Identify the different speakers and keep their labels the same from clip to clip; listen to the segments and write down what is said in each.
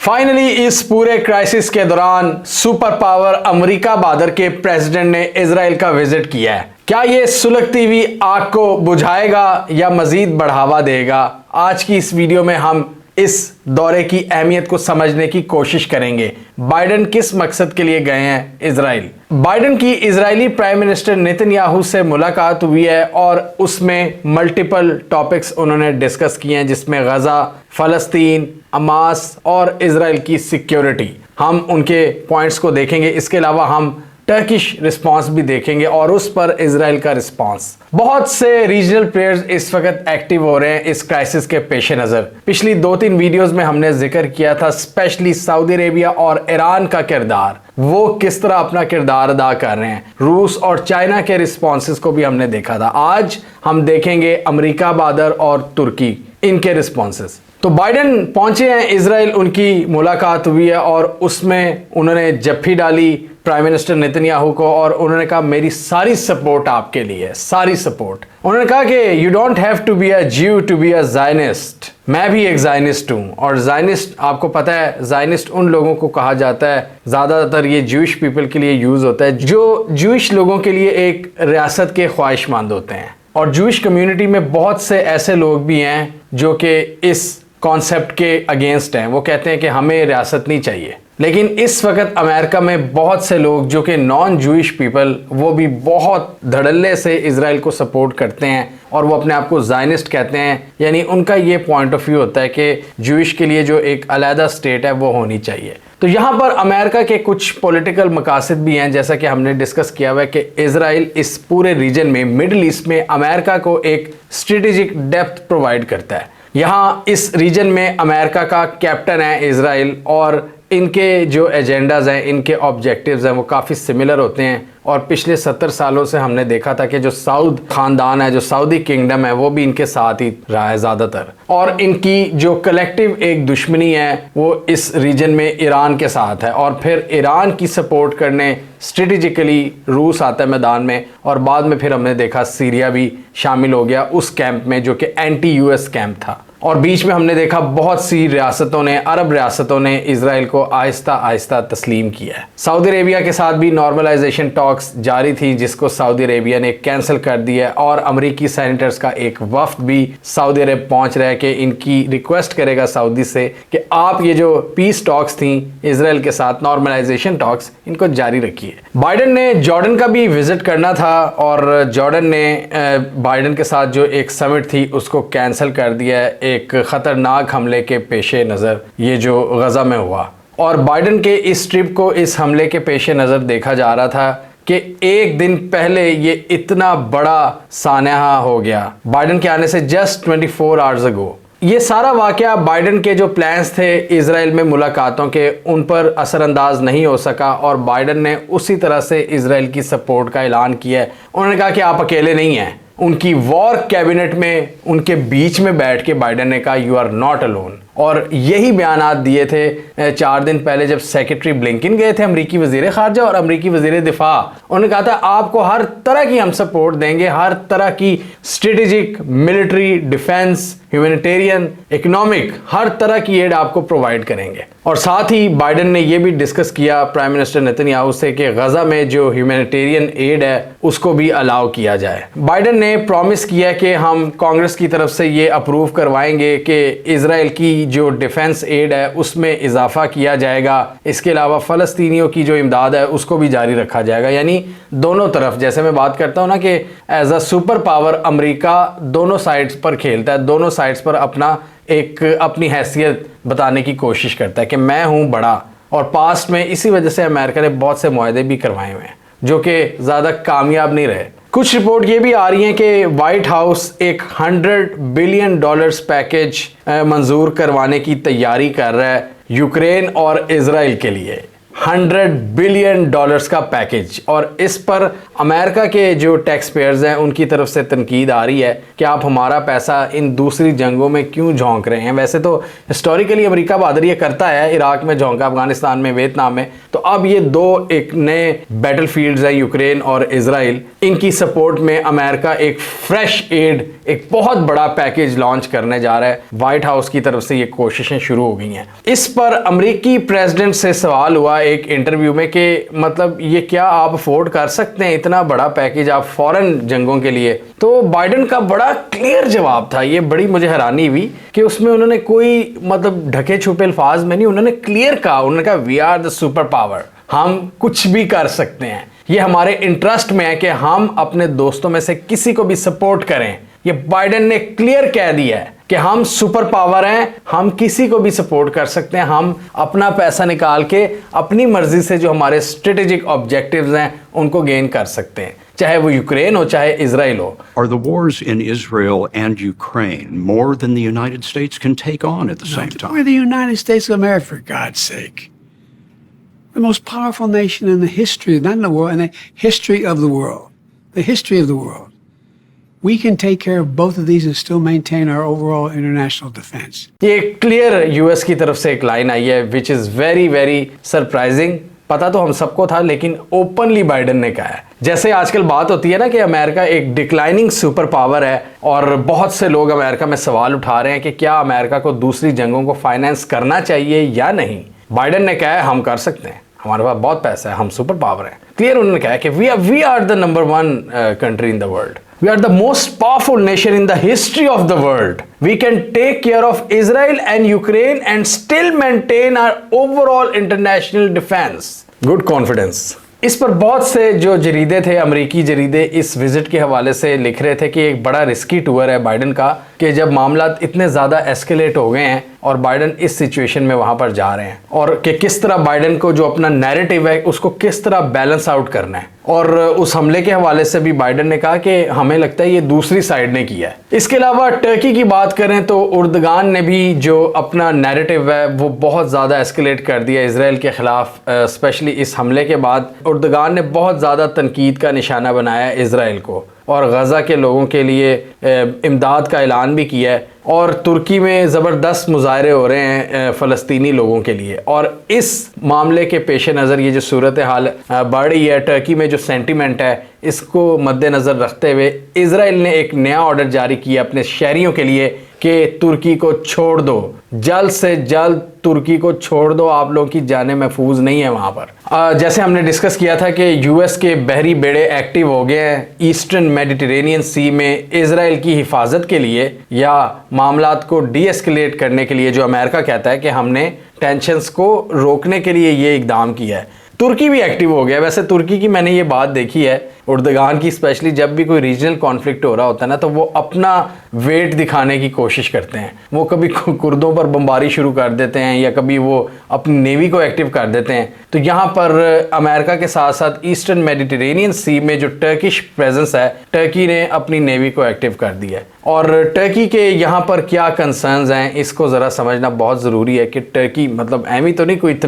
Speaker 1: Finally इस पूरे crisis के दौरान सुपर पावर अमेरिका बहादुर के प्रेसिडेंट ने इजराइल का विजिट किया है। क्या ये सुलगती हुई आग को बुझाएगा या मजीद बढ़ावा देगा? आज की इस वीडियो में हम इस दौरे की अहमियत को समझने की कोशिश करेंगे। बाइडेन किस मकसद के लिए गए हैं इजराइल? बाइडेन की इजरायली प्राइम मिनिस्टर नेतन्याहू से मुलाकात हुई है और उसमें मल्टीपल टॉपिक्स उन्होंने डिस्कस किए हैं, जिसमें गजा, फलस्तीन, हमास और इजराइल की सिक्योरिटी। हम उनके पॉइंट्स को देखेंगे। इसके अलावा हम टर्किश रिस्पांस भी देखेंगे और उस पर इजराइल का रिस्पांस। बहुत से रीजनल प्लेयर्स इस वक्त एक्टिव हो रहे हैं इस क्राइसिस के पेश नज़र। पिछली 2-3 वीडियोस में हमने जिक्र किया था स्पेशली सऊदी अरेबिया और ईरान का किरदार, वो किस तरह अपना किरदार अदा कर रहे हैं। रूस और चाइना के रिस्पॉन्सेस को भी हमने देखा था। आज हम देखेंगे अमेरिका बहादुर और तुर्की, इनके रिस्पॉन्सेस। तो बाइडेन पहुंचे हैं इजराइल, उनकी मुलाकात हुई है और उसमें उन्होंने जप्फी डाली प्राइम मिनिस्टर नेतन्याहू को और उन्होंने कहा मेरी सारी सपोर्ट आपके लिए है, सारी सपोर्ट। उन्होंने कहा कि you don't have to be a Jew to be a Zionist. मैं भी एक ज़ायनिस्ट हूँ और ज़ायनिस्ट आपको पता है, ज़ायनिस्ट उन लोगों को कहा जाता है, ज़्यादातर ये ज्यूइश पीपल के लिए यूज़ होता है जो ज्यूइश लोगों के लिए एक रियासत के ख्वाहिशमंद होते हैं। और ज्यूइश कम्युनिटी में बहुत से ऐसे लोग भी हैं जो कि इस कॉन्सेप्ट के अगेंस्ट हैं। वो कहते हैं कि हमें रियासत नहीं चाहिए। लेकिन इस वक्त अमेरिका में बहुत से लोग जो कि नॉन जूइश पीपल, वो भी बहुत धड़ल्ले से इजराइल को सपोर्ट करते हैं और वो अपने आप को ज़ायनिस्ट कहते हैं। यानी उनका ये पॉइंट ऑफ व्यू होता है कि जूइश के लिए जो एक अलहदा स्टेट है वो होनी चाहिए। तो यहाँ पर अमेरिका के कुछ पॉलिटिकल मकासद भी हैं, जैसा कि हमने डिस्कस किया हुआ है कि इजराइल इस पूरे रीजन में, मिडल ईस्ट में अमेरिका को एक स्ट्रेटेजिक डेप्थ प्रोवाइड करता है। यहाँ इस रीजन में अमेरिका का कैप्टन है इजराइल और इनके जो एजेंडाज हैं, इनके ऑब्जेक्टिव्स हैं, वो काफ़ी सिमिलर होते हैं। और पिछले 70 सालों से हमने देखा था कि जो सऊद ख़ानदान है, जो सऊदी किंगडम है, वो भी इनके साथ ही रहा है ज़्यादातर। और इनकी जो कलेक्टिव एक दुश्मनी है वो इस रीजन में ईरान के साथ है। और फिर ईरान की सपोर्ट करने स्ट्रेटेजिकली रूस आता है मैदान में और बाद में फिर हमने देखा सीरिया भी शामिल हो गया उस कैंप में जो कि एंटी यूएस कैंप था। और बीच में हमने देखा बहुत सी रियासतों ने, अरब रियासतों ने इजराइल को आहिस्ता आहिस्ता तस्लीम किया है। सऊदी अरेबिया के साथ भी नॉर्मलाइजेशन टॉक्स जारी थी, जिसको सऊदी अरेबिया ने कैंसिल कर दिया है। और अमेरिकी सेनेटर्स का एक वफ्द भी सऊदी अरब पहुंच रहा है कि इनकी रिक्वेस्ट करेगा सऊदी से कि आप ये जो पीस टॉक्स थी इजराइल के साथ, नॉर्मलाइजेशन टॉक्स, इनको जारी रखिए। बाइडेन ने जॉर्डन का भी विजिट करना था और जॉर्डन ने बाइडेन के साथ जो एक समिट थी उसको कैंसिल कर दिया है एक खतरनाक हमले के पेशे नज़र, ये जो गजा में हुआ। और बाइडेन के इस ट्रिप को इस हमले के पेशे नज़र देखा जा रहा था कि एक दिन पहले ये इतना बड़ा सानहा हो गया बाइडेन के आने से जस्ट 24 आवर्स अगो। ये सारा वाकया बाइडेन के जो प्लान्स थे इजराइल में मुलाकातों के, उन पर असरअंदाज नहीं हो सका और बाइडेन ने उसी तरह से इजराइल की सपोर्ट का ऐलान किया है। उन्होंने कहा कि आप अकेले नहीं हैं। उनकी वॉर कैबिनेट में उनके बीच में बैठ के बाइडेन ने कहा यू आर नॉट अलोन। और यही बयानात दिए थे 4 दिन पहले जब सेक्रेटरी ब्लिंकन गए थे, अमरीकी वजीर खारजा और अमरीकी वजीर दिफा। उन्होंने कहा था आपको हर तरह की हम सपोर्ट देंगे, हर तरह की strategic, military, defence, humanitarian, economic, हर तरह की एड आपको प्रोवाइड करेंगे। और साथ ही बाइडेन ने यह भी डिस्कस किया प्राइम मिनिस्टर नेतन्याहू से कि गजा में जो ह्यूमैनिटेरियन एड है उसको भी अलाउ किया जाए। बाइडेन ने प्रॉमिस किया कि हम कांग्रेस की तरफ से ये अप्रूव करवाएंगे कि इजराइल की जो डिफेंस एड है उसमें इजाफा किया जाएगा। इसके अलावा फ़लस्तीनियों की जो इमदाद है उसको भी जारी रखा जाएगा। यानी दोनों तरफ, जैसे मैं बात करता हूँ ना कि as a super power America दोनों साइड्स पर खेलता है, दोनों साइड्स पर अपनी हैसियत बताने की कोशिश करता है कि मैं हूँ बड़ा। और पास्ट में इसी वजह से अमेरिका ने बहुत से मुआहदे भी करवाए हुए हैं जो कि ज़्यादा कामयाब नहीं रहे। कुछ रिपोर्ट ये भी आ रही हैं कि वाइट हाउस एक $100 बिलियन पैकेज मंजूर करवाने की तैयारी कर रहा है यूक्रेन और इजराइल के लिए। $100 बिलियन का पैकेज। और इस पर अमेरिका के जो टैक्स पेयर्स हैं उनकी तरफ से तनकीद आ रही है कि आप हमारा पैसा इन दूसरी जंगों में क्यों झोंक रहे हैं। वैसे तो हिस्टोरिकली अमेरिका बहादुर ये करता है, इराक में झोंका, अफगानिस्तान में, वियतनाम में। तो अब ये दो एक नए बैटल फील्ड्स हैं, यूक्रेन और इजराइल, इनकी सपोर्ट में अमेरिका एक फ्रेश एड, एक बहुत बड़ा पैकेज लॉन्च करने जा रहा है। व्हाइट हाउस की तरफ से ये कोशिशें शुरू हो गई हैं। इस पर अमेरिकी प्रेसिडेंट से सवाल हुआ एक इंटरव्यू में कि मतलब ये क्या आप अफोर्ड कर सकते हैं इतना बड़ा पैकेज आप फॉरेन जंगों के लिए। तो बाइडेन का बड़ा क्लियर जवाब था। ये बड़ी मुझे हैरानी हुई कि उसमें उन्होंने कोई मतलब ढके छुपे अल्फाज में नहीं, उन्होंने क्लियर कहा, उन्होंने कहा we are the super power, हम कुछ भी कर सकते हैं। ये हमारे इंटरेस्ट में है कि हम अपने दोस्तों में से किसी को भी सपोर्ट करें। ये बाइडेन ने क्लियर कह दिया है कि हम सुपर पावर हैं, हम किसी को भी सपोर्ट कर सकते हैं, हम अपना पैसा निकाल के अपनी मर्जी से जो हमारे स्ट्रेटेजिक ऑब्जेक्टिव्स हैं उनको गेन कर सकते हैं, चाहे वो यूक्रेन हो चाहे इजराइल हो।
Speaker 2: Are the wars in Israel and Ukraine more than the United States can take on at the same time?
Speaker 3: We're the United States of America, for God's sake. The most powerful nation in the history, not in the world, in the history of the world. The history of the world. We can take care of both of these and still maintain our overall international defense.
Speaker 1: ये clear US की तरफ से एक line आई है which is very very surprising. पता तो हम सबको था लेकिन ओपनली बाइडेन ने कहा है। जैसे आजकल बात होती है ना कि अमेरिका एक डिक्लाइनिंग सुपर पावर है और बहुत से लोग अमेरिका में सवाल उठा रहे हैं कि क्या अमेरिका को दूसरी जंगों को फाइनेंस करना चाहिए या नहीं। बाइडेन ने कहा है हम कर सकते हैं, हमारे पास बहुत पैसा है, हम सुपर पावर हैं। क्लियर उन्होंने कहा है कि we are the number 1 country in the world. We are the most powerful nation in the history of the world. We can take care of Israel and Ukraine and still maintain our overall international defense. Good confidence. इस पर बहुत से जो जरीदे थे, अमेरिकी जरीदे, इस visit के हवाले से लिख रहे थे कि एक बड़ा रिस्की टूर है बाइडेन का, कि जब मामला इतने ज़्यादा एस्केलेट हो गए हैं और बाइडेन इस सिचुएशन में वहाँ पर जा रहे हैं, और कि किस तरह बाइडेन को जो अपना नैरेटिव है उसको किस तरह बैलेंस आउट करना है। और उस हमले के हवाले से भी बाइडेन ने कहा कि हमें लगता है ये दूसरी साइड ने किया है। इसके अलावा टर्की की बात करें तो उर्दगान ने भी जो अपना नैरेटिव है वो बहुत ज़्यादा एस्केलेट कर दिया इसराइल के ख़िलाफ़। स्पेशली इस हमले के बाद उर्दगान ने बहुत ज़्यादा तनकीद का निशाना बनाया इसराइल को और गज़ा के लोगों के लिए इमदाद का ऐलान भी किया है। और तुर्की में ज़बरदस्त मुजाहरे हो रहे हैं फ़लस्तीनी लोगों के लिए। और इस मामले के पेश नज़र ये जो सूरत हाल बढ़ रही है, टर्की में जो सेंटीमेंट है, इसको मद्देनज़र रखते हुए इजराइल ने एक नया ऑर्डर जारी किया अपने शहरियों के लिए कि तुर्की को छोड़ दो, जल्द से जल्द तुर्की को छोड़ दो, आप लोगों की जानें महफूज नहीं है वहाँ पर। जैसे हमने डिस्कस किया था कि यूएस के बहरी बेड़े एक्टिव हो गए हैं ईस्टर्न मेडिटेरेनियन सी में इजराइल की हिफाजत के लिए या मामलात को डी एस्केलेट करने के लिए, जो अमेरिका कहता है कि हमने टेंशन्स को रोकने के लिए ये इकदाम किया है। तुर्की भी एक्टिव हो गया। वैसे तुर्की की मैंने ये बात देखी है, उर्दगान की, स्पेशली जब भी कोई रीजनल कॉन्फ्लिक्ट हो रहा होता है ना तो वो अपना वेट दिखाने की कोशिश करते हैं। वो कभी कुर्दों पर बमबारी शुरू कर देते हैं या कभी वो अपनी नेवी को एक्टिव कर देते हैं। तो यहाँ पर अमेरिका के साथ साथ ईस्टर्न मेडिटेरेनियन सी में जो टर्किश प्रेजेंस है, टर्की ने अपनी नेवी को एक्टिव कर दिया है। और टर्की के यहाँ पर क्या कंसर्न्स हैं इसको ज़रा समझना बहुत ज़रूरी है कि टर्की मतलब एमी तो नहीं कोई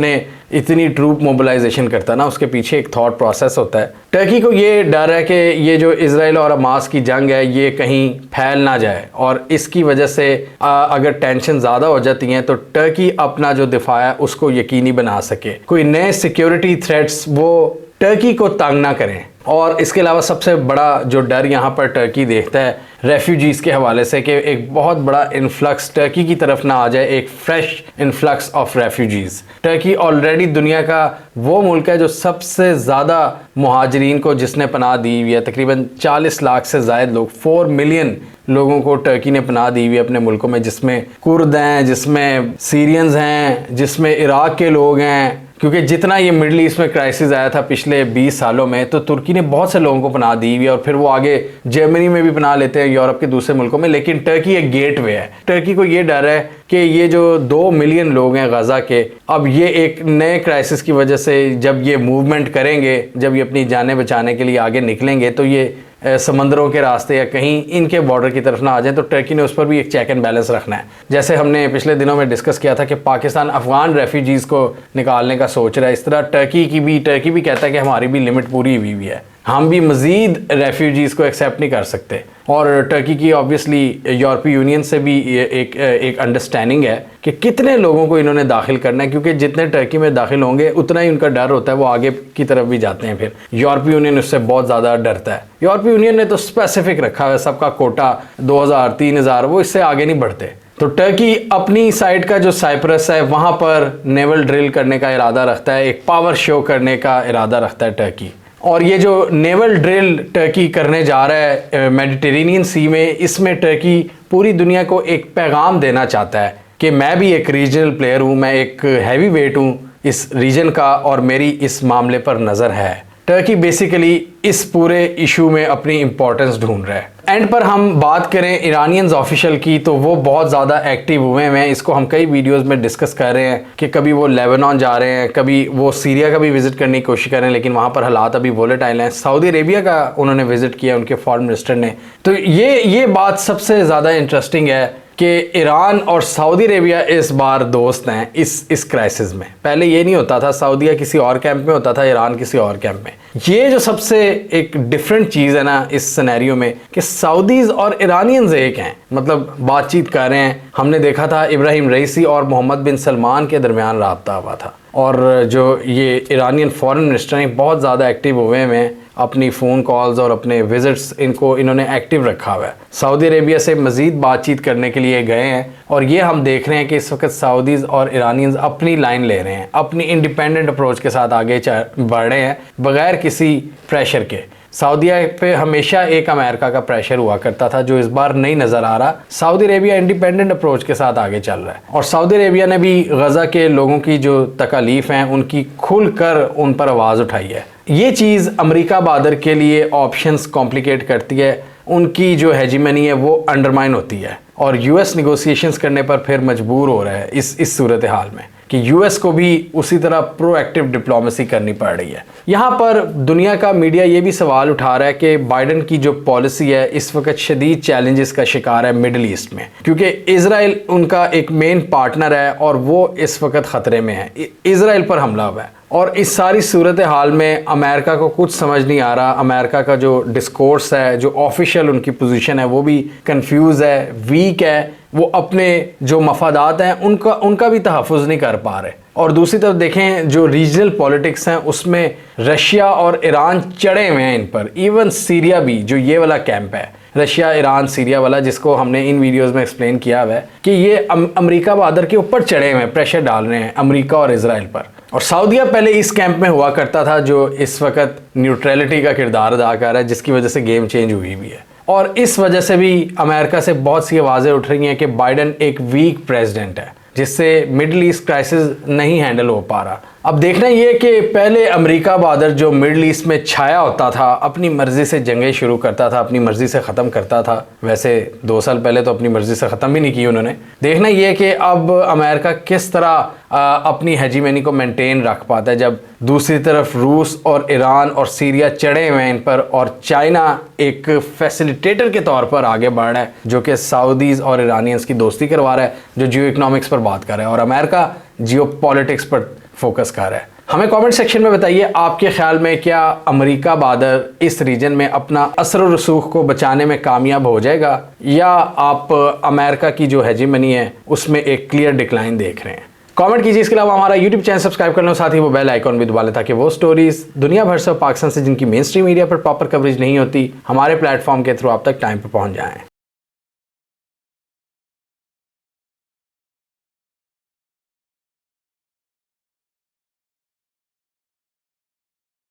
Speaker 1: इतनी ट्रूप मोबिलाइजेशन करता ना, उसके पीछे एक थॉट प्रोसेस होता है। टर्की को ये डर है कि ये जो इजराइल और हमास की जंग है ये कहीं फैल ना जाए और इसकी वजह से अगर टेंशन ज़्यादा हो जाती हैं तो टर्की अपना जो दिफा है उसको यकीनी बना सके, कोई नए सिक्योरिटी थ्रेट्स वो टर्की को तंग ना करें। और इसके अलावा सबसे बड़ा जो डर यहाँ पर टर्की देखता है रेफ्यूजीज़ के हवाले से कि एक बहुत बड़ा इन्फ्लक्स टर्की की तरफ ना आ जाए, एक fresh influx of refugees. Turkey already दुनिया का वो मुल्क है जो सबसे ज़्यादा मुहाजिरीन को जिसने पनाह दी हुई है, तकरीबन 40 लाख से ज़ायद लोग, 4 मिलियन लोगों को टर्की ने पनाह दी हुई है अपने मुल्कों में, जिसमें कुर्द हैं, जिसमें सीरियंस हैं, जिसमें इराक के लोग हैं। क्योंकि जितना ये मिडल ईस्ट में क्राइसिस आया था पिछले 20 सालों में तो तुर्की ने बहुत से लोगों को पनाह दी हुई है और फिर वो आगे जर्मनी में भी पनाह लेते हैं, यूरोप के दूसरे मुल्कों में। लेकिन टर्की एक गेटवे है। टर्की को ये डर है कि ये जो 2 मिलियन लोग हैं गज़ा के, अब ये एक नए क्राइसिस की वजह से जब ये मूवमेंट करेंगे, जब ये अपनी जानें बचाने के लिए आगे निकलेंगे तो ये समंदरों के रास्ते या कहीं इनके बॉर्डर की तरफ ना आ जाए, तो टर्की ने उस पर भी एक चेक एंड बैलेंस रखना है। जैसे हमने पिछले दिनों में डिस्कस किया था कि पाकिस्तान अफगान रेफ्यूजीज़ को निकालने का सोच रहा है, इस तरह टर्की भी कहता है कि हमारी भी लिमिट पूरी हुई है, हम भी मज़ीद रेफ्यूजीज़ को एक्सेप्ट नहीं कर सकते। और टर्की की ऑब्वियसली यूरोपीय यूनियन से भी एक अंडरस्टैंडिंग है कि कितने लोगों को इन्होंने दाखिल करना है, क्योंकि जितने टर्की में दाखिल होंगे उतना ही उनका डर होता है, वो आगे की तरफ भी जाते हैं। फिर यूरोपीय यूनियन उससे बहुत ज़्यादा डरता है। यूरोपीय यूनियन ने तो स्पेसिफिक रखा है सबका कोटा 2000 3000, वो इससे आगे नहीं बढ़ते। तो टर्की अपनी साइड का जो साइप्रस है वहाँ पर नेवल ड्रिल करने का इरादा रखता है, एक पावर शो करने का इरादा रखता है टर्की। और ये जो नेवल ड्रिल टर्की करने जा रहा है मेडिटेरेनियन सी में, इसमें टर्की पूरी दुनिया को एक पैगाम देना चाहता है कि मैं भी एक रीजनल प्लेयर हूँ, मैं एक हैवी वेट हूँ इस रीजन का और मेरी इस मामले पर नज़र है। टर्की बेसिकली इस पूरे इशू में अपनी इम्पोर्टेंस ढूंढ रहा है। एंड पर हम बात करें इरानियंस ऑफिशियल की, तो वो बहुत ज़्यादा एक्टिव हुए हैं। इसको हम कई वीडियोस में डिस्कस कर रहे हैं कि कभी वो लेबनान जा रहे हैं, कभी वो सीरिया का भी विज़िट करने की कोशिश कर रहे हैं, लेकिन वहाँ पर हालात अभी वोलेटाइल हैं। सऊदी अरेबिया का उन्होंने विज़िट किया, उनके फॉरेन मिनिस्टर ने। तो ये बात सबसे ज़्यादा इंटरेस्टिंग है कि ईरान और सऊदी अरेबिया इस बार दोस्त हैं इस क्राइसिस में। पहले ये नहीं होता था, सऊदीया किसी और कैंप में होता था, ईरान किसी और कैंप में। ये जो सबसे एक डिफरेंट चीज़ है ना इस सिनेरियो में कि सऊदीज़ और ईरानियंस एक हैं, मतलब बातचीत कर रहे हैं। हमने देखा था इब्राहिम रईसी और मोहम्मद बिन सलमान के दरमियान राब्ता हुआ था, और जो ये ईरानियन फॉरेन मिनिस्टर हैं बहुत ज़्यादा एक्टिव हुए हैं, अपनी फ़ोन कॉल्स और अपने विज़िट्स इन्होंने एक्टिव रखा हुआ है। सऊदी अरेबिया से मज़ीद बातचीत करने के लिए गए हैं, और ये हम देख रहे हैं कि इस वक्त सऊदीज़ और ईरानियंस अपनी लाइन ले रहे हैं, अपनी इंडिपेंडेंट अप्रोच के साथ आगे बढ़ रहे हैं बग़ैर किसी प्रेशर के। सऊदीया पे हमेशा एक अमेरिका का प्रेशर हुआ करता था, जो इस बार नहीं नज़र आ रहा। सऊदी अरेबिया इंडिपेंडेंट अप्रोच के साथ आगे चल रहा है, और सऊदी अरेबिया ने भी गज़ा के लोगों की जो तकालीफ हैं उनकी खुलकर उन पर आवाज़ उठाई है। ये चीज़ अमेरिका बादर के लिए ऑप्शंस कॉम्प्लिकेट करती है, उनकी जो हेजिमनी है वो अंडरमाइन होती है, और यूएस निगोशिएशंस करने पर फिर मजबूर हो रहा है इस सूरत हाल में कि यूएस को भी उसी तरह प्रोएक्टिव डिप्लोमेसी करनी पड़ रही है। यहाँ पर दुनिया का मीडिया ये भी सवाल उठा रहा है कि बाइडन की जो पॉलिसी है इस वक्त शदीद चैलेंजेस का शिकार है मिडल ईस्ट में, क्योंकि इजराइल उनका एक मेन पार्टनर है और वो इस वक्त ख़तरे में है। इजराइल पर हमला हुआ है, और इस सारी सूरत हाल में अमेरिका को कुछ समझ नहीं आ रहा। अमेरिका का जो डिस्कोर्स है, जो ऑफिशियल उनकी पोजीशन है, वो भी कंफ्यूज है, वीक है। वो अपने जो मफादात हैं उनका भी तहफ़्फ़ुज़ नहीं कर पा रहे। और दूसरी तरफ देखें जो रीजनल पॉलिटिक्स हैं उसमें रशिया और ईरान चढ़े हुए हैं इन पर। इवन सीरिया भी, जो ये वाला कैंप है रशिया ईरान सीरिया वाला, जिसको हमने इन वीडियोस में एक्सप्लेन किया हुआ है कि ये अमेरिका बादर के ऊपर चढ़े हुए हैं, प्रेशर डाल रहे हैं अमेरिका और इजराइल पर। और सऊदीया पहले इस कैंप में हुआ करता था, जो इस वक्त न्यूट्रलिटी का किरदार अदा कर रहा है, जिसकी वजह से गेम चेंज हुई भी है। और इस वजह से भी अमेरिका से बहुत सी आवाज़ें उठ रही हैं कि बाइडन एक वीक प्रेसिडेंट है, जिससे मिडल ईस्ट क्राइसिस नहीं हैंडल हो पा रहा। अब देखना ये कि पहले अमेरिका बादर जो मिडल ईस्ट में छाया होता था, अपनी मर्ज़ी से जंगें शुरू करता था, अपनी मर्ज़ी से ख़त्म करता था। वैसे 2 साल पहले तो अपनी मर्ज़ी से ख़त्म भी नहीं की उन्होंने। देखना ये कि अब अमेरिका किस तरह अपनी हेजिमनी को मेंटेन रख पाता है, जब दूसरी तरफ रूस और ईरान और सीरिया चढ़े हुए हैं इन पर, और चाइना एक फैसिलिटेटर के तौर पर आगे बढ़ रहा है, जो कि सऊदीज़ और ईरानियंस की दोस्ती करवा रहा है, जो जियो इकनॉमिक्स पर बात कर रहा है, और अमेरिका जियो पॉलिटिक्स पर फोकस कर रहा है। हमें कमेंट सेक्शन में बताइए आपके ख्याल में क्या अमेरिका बादर इस रीजन में अपना असर और रसूख को बचाने में कामयाब हो जाएगा, या आप अमेरिका की जो हेजिमनी है उसमें एक क्लियर डिक्लाइन देख रहे हैं। कमेंट कीजिए। इसके अलावा हमारा यूट्यूब चैनल सब्सक्राइब कर लो, साथ ही वो बेल आइकॉन भी दबा लें, ताकि वो स्टोरीज दुनिया भर से पाकिस्तान से जिनकी मेन स्ट्रीम मीडिया पर प्रॉपर कवरेज नहीं होती, हमारे प्लेटफॉर्म के थ्रू आप तक टाइम पर पहुंच जाएं।